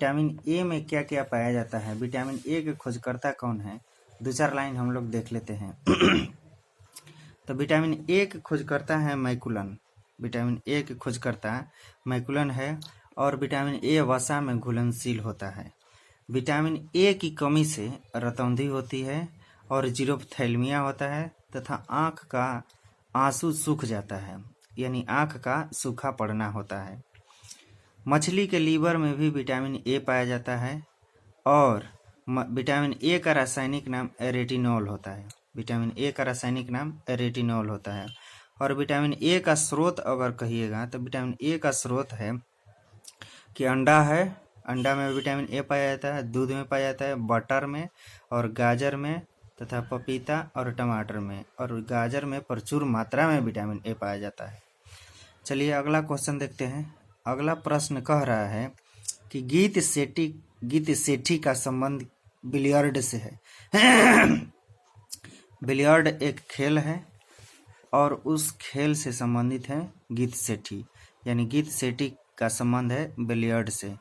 Vitamin A में क्या क्या पाया जाता है, विटामिन ए के खोजकर्ता कौन है, 2-4 लाइन हम लोग देख लेते हैं। तो विटामिन ए के खोजकर्ता है मैकुलन। विटामिन ए के खोजकर्ता मैकुलन है और विटामिन ए वसा में घुलनशील होता है। विटामिन ए की कमी से रतौंधी होती है और जीरोफ्थैल्मिया होता है तथा आँख का आंसू सूख जाता है, यानी आँख का सूखा पड़ना होता है। मछली के लीवर में भी विटामिन ए पाया जाता है और विटामिन ए का रासायनिक नाम रेटिनॉल होता है। विटामिन ए का रासायनिक नाम रेटिनॉल होता है। और विटामिन ए का स्रोत अगर कहिएगा तो विटामिन ए का स्रोत है कि अंडा है, अंडा में विटामिन ए पाया जाता है, दूध में पाया जाता है, बटर में और गाजर में तथा पपीता और टमाटर में, और गाजर में प्रचुर मात्रा में विटामिन ए पाया जाता है। चलिए अगला क्वेश्चन देखते हैं। अगला प्रश्न कह रहा है कि गीत सेठी का संबंध बिलियर्ड से है। बिलियर्ड एक खेल है और उस खेल से संबंधित है गीत सेठी, यानी गीत सेठी का संबंध है बिलियर्ड से।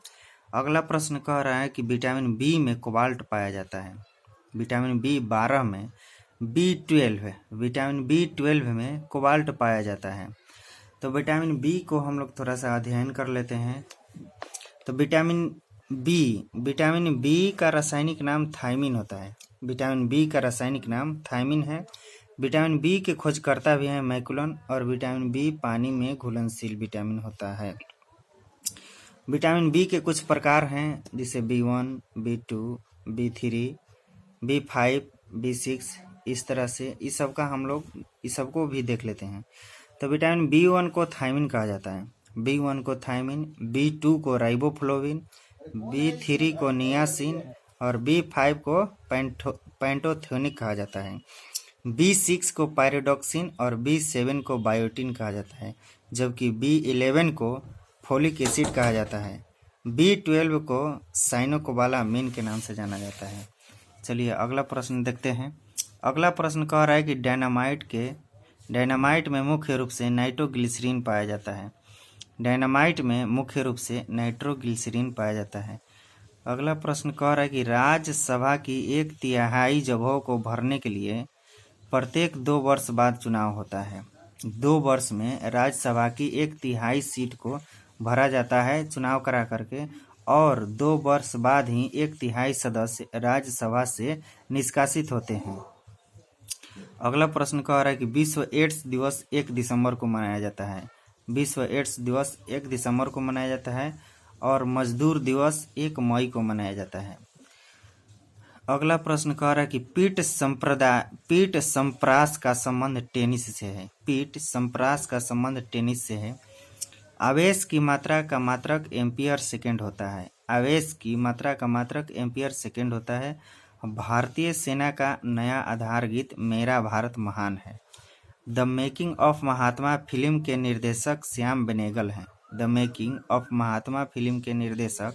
अगला प्रश्न कह रहा है कि विटामिन बी में कोबाल्ट पाया जाता है। विटामिन B12 में B12 है, विटामिन B12 में कोबाल्ट पाया जाता है। तो विटामिन बी को हम लोग थोड़ा सा अध्ययन कर लेते हैं। तो विटामिन बी का रासायनिक नाम थायमिन होता है। विटामिन बी का रासायनिक नाम थायमिन है। विटामिन बी के खोजकर्ता भी हैं मैकुलन और विटामिन बी पानी में घुलनशील विटामिन होता है। विटामिन बी के कुछ प्रकार हैं जैसे B1, B2, B3, B5, B6, इस तरह से इस सबको भी देख लेते हैं। तो विटामिन B1 को थायमिन कहा जाता है, B1 को थायमिन, B2 को राइबोफ्लोविन, B3 को नियासिन और B5 को पैंटोथेनिक कहा जाता है। B6 को पायरोडॉक्सिन और B7 को बायोटिन कहा जाता है, जबकि B11 को फोलिक एसिड कहा जाता है। B12 को साइनोकोबालामिन के नाम से जाना जाता है। चलिए अगला प्रश्न देखते हैं। अगला प्रश्न कह रहा है कि डायनामाइट में मुख्य रूप से नाइट्रोग्लिसरीन पाया जाता है। डायनामाइट में मुख्य रूप से नाइट्रोग्लिसरीन पाया जाता है। अगला प्रश्न कह रहा है कि राज्यसभा की 1/3 जगहों को भरने के लिए प्रत्येक 2 वर्ष बाद चुनाव होता है। 2 वर्ष में राज्यसभा की 1/3 सीट को भरा जाता है चुनाव करा करके, और 2 वर्ष बाद ही 1/3 सदस्य राज्यसभा से निष्कासित होते हैं। अगला प्रश्न कह रहा है कि विश्व एड्स दिवस 1 दिसंबर को मनाया जाता है। विश्व एड्स दिवस 1 दिसंबर को मनाया जाता है और मजदूर दिवस 1 मई को मनाया जाता है। अगला प्रश्न कह रहा है कि पीठ संप्रास का संबंध टेनिस से है। पीठ संप्रास का संबंध टेनिस से है। आवेश की मात्रा का मात्रक एम्पियर सेकेंड होता है। आवेश की मात्रा का मात्रक एम्पियर सेकेंड होता है। भारतीय सेना का नया आधार गीत मेरा भारत महान है। The making of Mahatma film के निर्देशक श्याम बेनेगल हैं। The making of Mahatma film के निर्देशक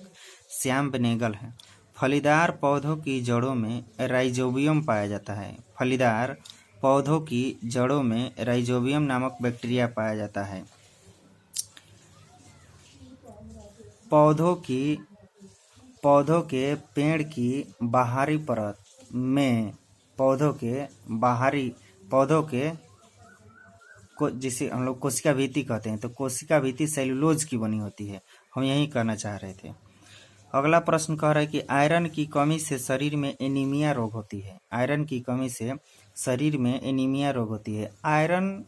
श्याम बेनेगल हैं। फलीदार पौधों की जड़ों में राइजोबियम पाया जाता है। फलीदार पौधों की जड़ों में राइजोबियम नामक बैक्टीरिया पाया जाता है। पौधों के पेड़ की बाहरी परत में जिसे हम लोग कोशिका भित्ति कहते हैं, तो कोशिका भित्ति सेलुलोज की बनी होती है। हम यही कहना चाह रहे थे। अगला प्रश्न कह रहा है कि आयरन की कमी से शरीर में एनीमिया रोग होती है। आयरन की कमी से शरीर में एनीमिया रोग होती है। आयरन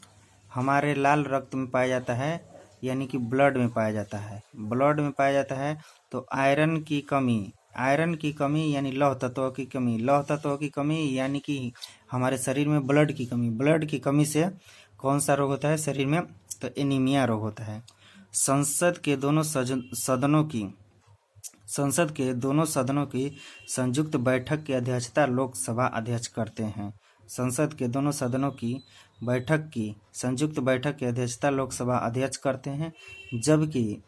हमारे लाल रक्त में पाया जाता है, यानी कि ब्लड में पाया जाता है। ब्लड में पाया जाता है तो आयरन की कमी यानी लौह तत्व की कमी यानी कि हमारे शरीर में ब्लड की कमी से कौन सा रोग होता है शरीर में, तो एनीमिया रोग होता है। संसद के दोनों सदनों की संयुक्त बैठक की अध्यक्षता लोकसभा अध्यक्ष करते हैं। संसद के दोनों सदनों की संयुक्त बैठक की अध्यक्षता लोकसभा अध्यक्ष करते हैं, जबकि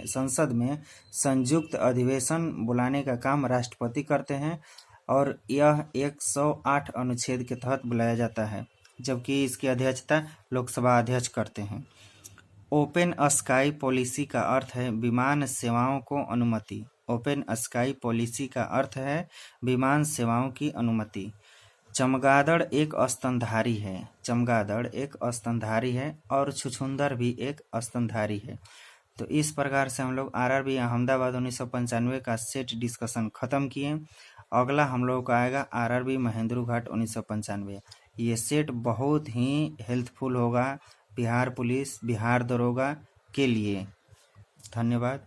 संसद में संयुक्त अधिवेशन बुलाने का काम राष्ट्रपति करते हैं और यह 108 अनुच्छेद के तहत बुलाया जाता है, जबकि इसकी अध्यक्षता लोकसभा अध्यक्ष करते हैं। ओपन स्काई पॉलिसी का अर्थ है विमान सेवाओं को अनुमति। ओपन स्काई पॉलिसी का अर्थ है विमान सेवाओं की अनुमति। चमगादड़ एक स्तनधारी है। चमगादड़ एक स्तनधारी है और छुछुंदर भी एक स्तनधारी है। तो इस प्रकार से हम लोग आरआरबी अहमदाबाद 1995 का सेट डिस्कशन खत्म किए। अगला हम लोग का आएगा आरआरबी महेंद्रू घाट 1995। ये सेट बहुत ही हेल्पफुल होगा बिहार पुलिस, बिहार दरोगा के लिए। धन्यवाद।